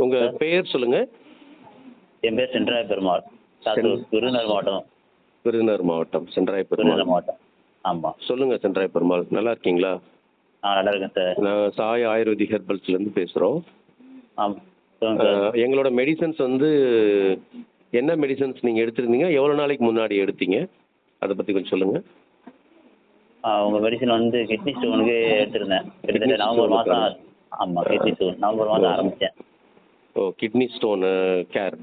உங்கள் பெயர் சொல்லுங்கள். என் பேர் சென்ட்ராய பெருமாள். சாத்தூர், விருதுநகர் மாவட்டம். விருதுநகர் மாவட்டம் சென்றாய பெருமாள். விருதுநகர் மாவட்டம். ஆமாம். சொல்லுங்கள் சென்றாய பெருமாள், நல்லா இருக்கீங்களா? நல்லா இருக்கேன் சார். நான் சாய் ஆயுர்வேதிக் ஹெர்பல்ஸ்லேருந்து பேசுகிறோம். சொல்லுங்கள் சார். எங்களோட மெடிசன்ஸ் வந்து என்ன மெடிசன்ஸ் நீங்கள் எடுத்திருந்தீங்க, எவ்வளோ நாளைக்கு முன்னாடி எடுத்தீங்க, அதை பற்றி கொஞ்சம் சொல்லுங்கள். உங்கள் மெடிசன் வந்து கிட்னி ஸ்டோனுக்கு எடுத்திருந்தேன். கிட்டத்தட்ட நவம்பர் மாதம். ஆமாம், கிட்னி ஸ்டோன் நவம்பர் மாதம் ஆரம்பித்தேன். ஓ, கிட்னி ஸ்டோனு கேர்,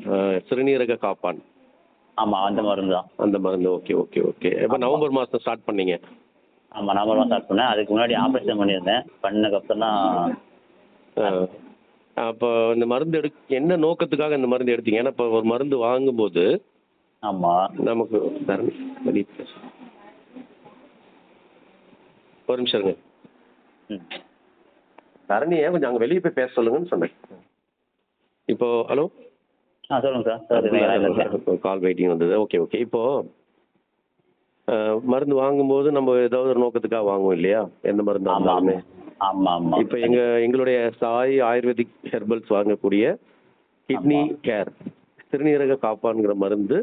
சிறுநீரக காப்பான். ஆமாம், அந்த மருந்து தான். அந்த மருந்து. Okay okay okay. இப்போ நவம்பர் மாதம் ஸ்டார்ட் பண்ணீங்க. ஆமாம், நவம்பர் மாதம் ஸ்டார்ட் பண்ணேன். அதுக்கு முன்னாடி ஆப்ரேஷன் பண்ணியிருந்தேன். பண்ணதுக்கப்புறம் தான். அப்போ இந்த மருந்து என்ன நோக்கத்துக்காக இந்த மருந்து எடுத்தீங்க? ஏன்னா இப்போ ஒரு மருந்து வாங்கும்போது ஆமாம். நமக்கு வெளியே ஒரு நிமிஷம் இருங்க. தரணியை கொஞ்சம் அங்கே வெளியே போய் பேச சொல்லுங்கன்னு சொன்னேன். இப்போ ஹலோ. சொல்லுங்கள் சார். கால் வெயிட்டிங் வந்தது. Okay okay. இப்போது மருந்து வாங்கும்போது நம்ம ஏதாவது ஒரு நோக்கத்துக்காக வாங்குவோம் இல்லையா, எந்த மருந்து வாங்கினாலுமே. ஆமாம் ஆமாம். இப்போ எங்களுடைய சாய் ஆயுர்வேதிக் ஹெர்பல்ஸ் வாங்கக்கூடிய கிட்னி கேர் சிறுநீரக காப்பான்ங்கிற மருந்து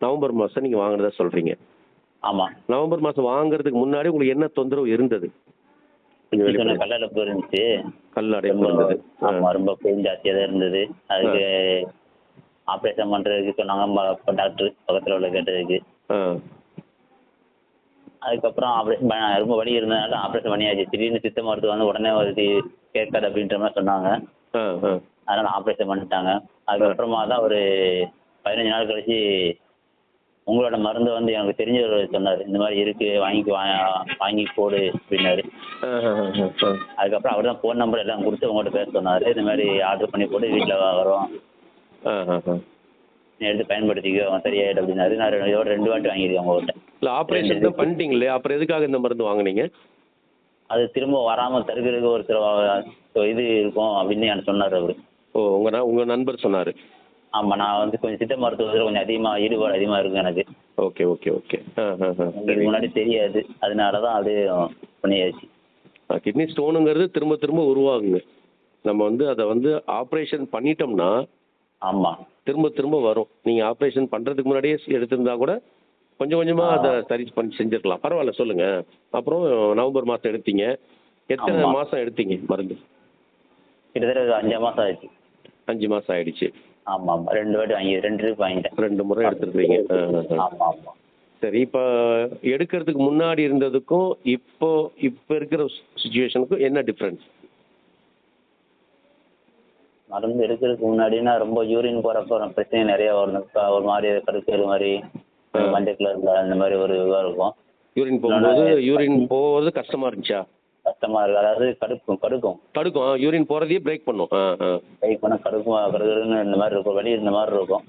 நவம்பர் மாதம் நீங்கள் வாங்கினதா சொல்கிறீங்க. ஆமாம். நவம்பர் மாதம் வாங்குறதுக்கு முன்னாடி உங்களுக்கு என்ன தொந்தரவு இருந்தது? கல்லடைப்பு இருந்துச்சு. கல்லடைப்பு இருந்தது. ஆமாம், ரொம்ப பெயின் ஜாஸ்தியாக தான் இருந்தது. அதுக்கு ஆப்ரேஷன் பண்ணுறதுக்கு சொன்னாங்க டாக்டர் பக்கத்தில் உள்ள கேட்டதுக்கு. அதுக்கப்புறம் ஆப்ரேஷன் ரொம்ப வலி இருந்ததுனால ஆப்ரேஷன் பண்ணியாச்சு. திடீர்னு சித்த மருத்துவம் வந்து உடனே ஒரு கேட்காது அப்படின்ற மாதிரி சொன்னாங்க. அதனால் ஆப்ரேஷன் பண்ணிட்டாங்க. அதுக்கப்புறமா தான் ஒரு 15 நாள் கழிச்சு உங்களோட மருந்து வந்து எனக்கு தெரிஞ்சவர் சொன்னார், இந்த மாதிரி இருக்குது, வாங்கி போடு அப்படின்னாரு. அதுக்கப்புறம் அவர் தான் ஃபோன் நம்பர் எல்லாம் கொடுத்து உங்கள்கிட்ட பேச சொன்னார். இந்த மாதிரி ஆர்டர் பண்ணி போட்டு வீட்டில் வரோம், நீ எடுத்து பயன்படுத்திக்கோ, சரியாயிடும் அப்படின்னாரு. நான் 2 வாட்டி வாங்கியிருக்கேன் உங்கள்கிட்ட. இல்லை, ஆப்ரேஷன் தான் பண்ணிட்டீங்களே, அப்புறம் எதுக்காக இந்த மருந்து வாங்கினீங்க? அது திரும்ப வராமல் தடுக்கிறதுக்கு ஒரு சில இது இருக்கும் அப்படின்னு எனக்கு சொன்னார் அவர். ஓ, உங்கள் நண்பர் சொன்னார். ஆமாம், நான் வந்து கொஞ்சம் சித்த மருத்துவத்தில் கொஞ்சம் ஈடுபாடு அதிகமாக இருக்கும் எனக்கு. Okay okay okay. இதுக்கு முன்னாடி தெரியாது, அதனால தான் அது பண்ணியாச்சு. கிட்னி ஸ்டோனுங்கிறது திரும்ப திரும்ப உருவாகுங்க. நம்ம வந்து அதை வந்து ஆப்ரேஷன் பண்ணிட்டோம்னா ஆமாம் திரும்ப திரும்ப வரும். நீங்கள் ஆப்ரேஷன் பண்ணுறதுக்கு முன்னாடியே எடுத்திருந்தா கூட கொஞ்சம் கொஞ்சமாக அதை சரி பண்ணி செஞ்சுருக்கலாம். பரவாயில்ல, சொல்லுங்கள். அப்புறம் நவம்பர் மாதம் எடுத்தீங்க. எத்தனை மாதம் எடுத்தீங்க மருந்து? கிட்டத்தட்ட ஒரு 5 மாதம் ஆயிடுச்சு. 5 மாதம் ஆயிடுச்சு. ஆமாம் ஆமாம், 2 வாட்டி 2 ட்ரிப் வாங்கிட்டேன். 2 முறை எடுத்துருக்கீங்க. ஆமாம் ஆமாம். சரி, இப்போ எடுக்கிறதுக்கு முன்னாடி இருந்ததுக்கும் இப்போ இருக்கிற சுச்சுவேஷனுக்கும் என்ன டிஃப்ரென்ஸ்? மருந்து எடுக்கிறதுக்கு முன்னாடினா ரொம்ப யூரின் போகிறப்ப பிரச்சனை நிறைய வரும். ஒரு மாதிரி கடுக்கேறு மாதிரி, மஞ்சள் கலரில் அந்த மாதிரி ஒரு இதுவாக இருக்கும். யூரின் போகிறது கஷ்டமாக இருந்துச்சா? கஷ்டமாக இருக்குது. அதாவது கடுக்கும் யூரின் போகிறதையே பிரேக் பண்ணும். பிரேக் பண்ண கடுக்குன்னு இந்த மாதிரி இருக்கும், வலி இருந்த மாதிரி இருக்கும்.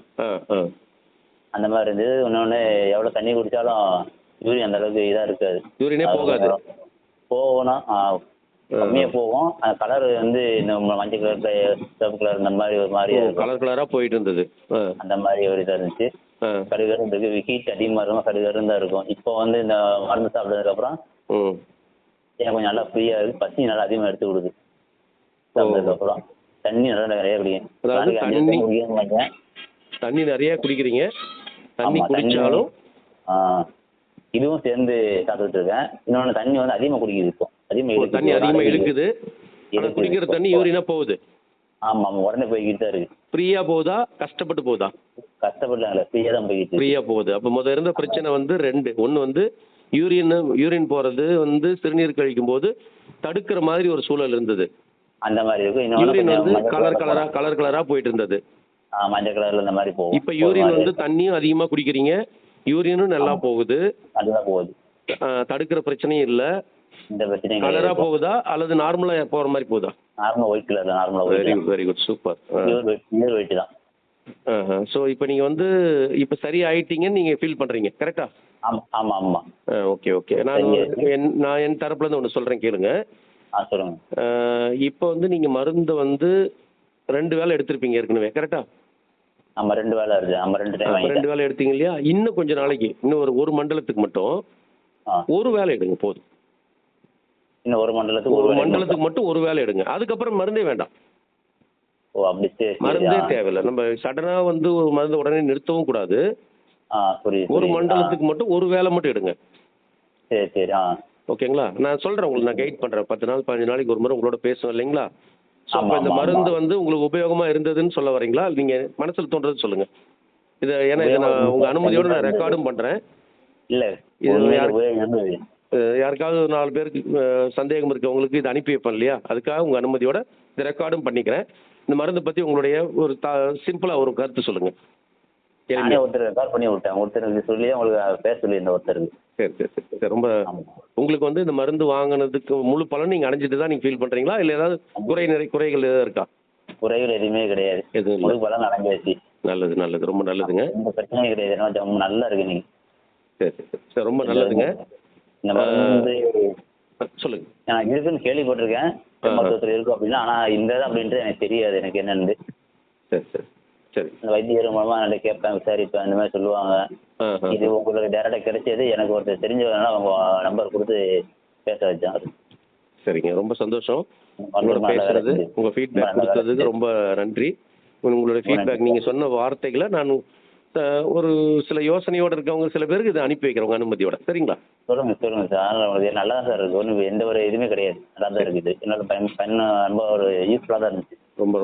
அந்த மாதிரி இருந்தது. இன்னொன்று எவ்வளோ தண்ணி குடித்தாலும் யூரின் அந்த அளவுக்கு இதாக இருக்காது. யூரினே போகாது. போகணும், கம்மியாக போகும். அந்த கலர் வந்து இந்த மஞ்சள் கலர், சிவப்பு கலர் இந்த மாதிரி ஒரு மாதிரி கலராக போயிட்டு இருந்தது. அந்த மாதிரி ஒரு இதாக இருந்துச்சு. கடுகருந்துக்கு ஹீட் அதிகமாக இருக்கும், கடுகருந்தாக தான் இருக்கும். இப்போ வந்து இந்த மருந்து சாப்பிட்டதுக்கப்புறம் எனக்கு கொஞ்சம் நல்லா ஃப்ரீயாக இருக்குது. பசி நல்லா அதிகமாக எடுத்து கொடுக்குது. சாப்பிட்டதுக்கப்புறம் தண்ணி நல்லா நிறைய குடிக்கும். தண்ணி நிறைய குடிக்கிறீங்க. தண்ணி குடிச்சாலும் இதுவும் சேர்ந்து சாப்பிட்டுட்டு இருக்கேன். இன்னொன்று தண்ணி வந்து அதிகமாக குடிக்குது. இப்போ தண்ணி அதிகமாக இழுக்குது. குடிக்கிற தண்ணி யூரினா போகுது. ஆமாம் ஆமாம், உடனே போய்கிட்டு தான் இருக்குது. ஃப்ரீயாக போகுதா, கஷ்டப்பட்டு போகுதா? கஷ்டப்படல, ஃப்ரீயாக தான் போய்கிட்டு. ஃப்ரீயாக போகுது. அப்போ முதல் இருந்த பிரச்சனை வந்து 2. ஒன்று வந்து யூரின் போகிறது வந்து சிறுநீர் கழிக்கும் போது தடுக்கிற மாதிரி ஒரு சூழல் இருந்தது. அந்த மாதிரி இருக்கும். யூரின் வந்து கலர் கலராக போயிட்டு இருந்தது. மஞ்சள் கலரில் இந்த மாதிரி போகும். இப்போ யூரின் வந்து தண்ணியும் அதிகமாக குடிக்கிறீங்க, யூரினும் நல்லா போகுது, அதுதான் போகுது. தடுக்கிற பிரச்சனையும் இல்லை. இந்த பிரச்சனை கலராக போகுதா அல்லது நார்மலாக போகிற மாதிரி போகுதா? நார்மலாக ஒயிட் கலர் தான். நார்மலாக very good, super. Pure white தான். ஸோ இப்போ நீங்கள் வந்து இப்போ சரி ஆயிட்டீங்கன்னு நீங்கள் ஃபீல் பண்ணுறீங்க, கரெக்டா? ஆமாம் ஆமாம் ஆமாம். Okay okay. நான் என் தரப்புலேருந்து ஒன்று சொல்கிறேன், கேளுங்க. சொல்லுங்கள். இப்போ வந்து நீங்கள் மருந்து வந்து 2 வேளை எடுத்திருப்பீங்க ஏற்கனவே, கரெக்டா? ஆமாம், 2 வேளை இருக்குது. ஆமாம், 2 டைம் 2 வேளை எடுத்தீங்க இல்லையா? இன்னும் கொஞ்சம் நாளைக்கு, இன்னும் ஒரு மண்டலத்துக்கு மட்டும் 1 வேளை எடுங்க போதும். இன்னும் ஒரு மண்டலத்துக்கு மட்டும் 1 வேளை எடுங்க. அதுக்கப்புறம் மருந்தே வேண்டாம். ஓ அப்படி சரி சரி மருந்தே தேவையில்லை. நம்ம சடனாக வந்து ஒரு மருந்து உடனே நிறுத்தவும் கூடாது. புரியுது ஒரு புரியுது மண்டலத்துக்கு மட்டும் ஒரு வேளை மட்டும் எடுங்க. சரி சரி ஓகேங்களா? நான் சொல்கிறேன் உங்களுக்கு, நான் கைட் பண்ணுறேன். 10 நாள் 15 நாளைக்கு ஒரு முறை உங்களோட பேசுவேன் இல்லைங்களா? ஸோ அப்போ ஆமாம் இந்த ஆமாம் மருந்து ஆமாம் வந்து உங்களுக்கு உபயோகமாக இருந்ததுன்னு சொல்ல வரீங்களா? நீங்கள் மனசில் தோன்றது சொல்லுங்கள். ஏன்னா இதை நான் உங்கள் அனுமதியோடு கண்டிப்பாக நான் இருந்தது. ரெக்கார்டும் பண்ணுறேன். இல்லை இது உண்மையில யாருக்கு உபயோகம் இருந்தது. யாருக்காவது ஒரு 4 பேருக்கு சந்தேகம் இருக்கவங்களுக்கு இதை அனுப்பி வைப்பேன் இல்லையா? அதுக்காக உங்கள் அனுமதியோட இதை ரெக்கார்டும் பண்ணிக்கிறேன். இந்த மருந்தை பற்றி உங்களுடைய ஒரு சிம்பிளாக ஒரு கருத்து சொல்லுங்கள். நானே எளிமையா. ஒருத்தர் ரெக்கார்ட் பண்ணி விட்டேன். ஒருத்தருக்கு சொல்லி உங்களுக்கு பேச சொல்லியிருந்தேன் ஒருத்தருக்கு. சரி சரி சரி சரி. ரொம்ப ஆமாம். உங்களுக்கு வந்து இந்த மருந்து வாங்கினதுக்கு முழு பலன் நீங்கள் அடைஞ்சிட்டு தான் நீங்கள் ஃபீல் பண்ணுறீங்களா? இல்லை ஏதாவது குறைகள் எதாவது இருக்கா? குறைகள் எதுவுமே கிடையாது. எதுவும் இல்லை. முழு பலன் அடைஞ்சாச்சு. நல்லது நல்லது. ரொம்ப நல்லதுங்க. எந்த பிரச்சனையும் கிடையாது. ஏன்னா ரொம்ப நல்லா இருக்கு நீங்க. சரி சரி சரி சரி. ரொம்ப நல்லதுங்க. இந்த மருந்து வந்து சொல்லுங்கள். நான் இருக்குன்னு கேள்விப்பட்டிருக்கேன். மருத்துவத்தில் இருக்கும் அப்படின்னா, ஆனால் இந்த இது அப்படின்றது எனக்கு தெரியாது எனக்கு என்னன்னு. சரி சரி சரி. இந்த வைத்தியர் மூலமா நான் கேட்பேன், விசாரிப்பேன், இந்த மாதிரி சொல்லுவாங்க. இது உங்களுக்கு டேரெக்டாக கிடைச்சது. எனக்கு ஒருத்தர் தெரிஞ்சவங்க அவங்க நம்பர் கொடுத்து பேச வச்சாங்க. சரிங்க. ரொம்ப சந்தோஷம் உங்களோட ரொம்ப நல்லா பேசுறது. இருந்துச்சு. உங்கள் ஃபீட்பேக் ரொம்ப நல்லா கொடுத்ததுக்கு இருந்துச்சு. ரொம்ப நன்றி. உங்களோட ஃபீட்பேக் நீங்கள் சொன்ன வார்த்தைகளை நான் ஒரு சில யோசனையோடு இருக்கவங்க சில பேருக்கு இதை அனுப்பி வைக்கிறேன் உங்கள் அனுமதியோட. சரிங்களா? சொல்லுங்க சொல்லுங்க சார். உங்களுக்கு நல்லா தான் சார் இருக்கு. ஒன்றும் எந்த ஒரு இதுவுமே கிடையாது. நல்லா தான் இருக்குது. என்னோட பயன் அனுபவம் ஒரு யூஸ்ஃபுல்லாக தான் இருந்துச்சு. ரொம்ப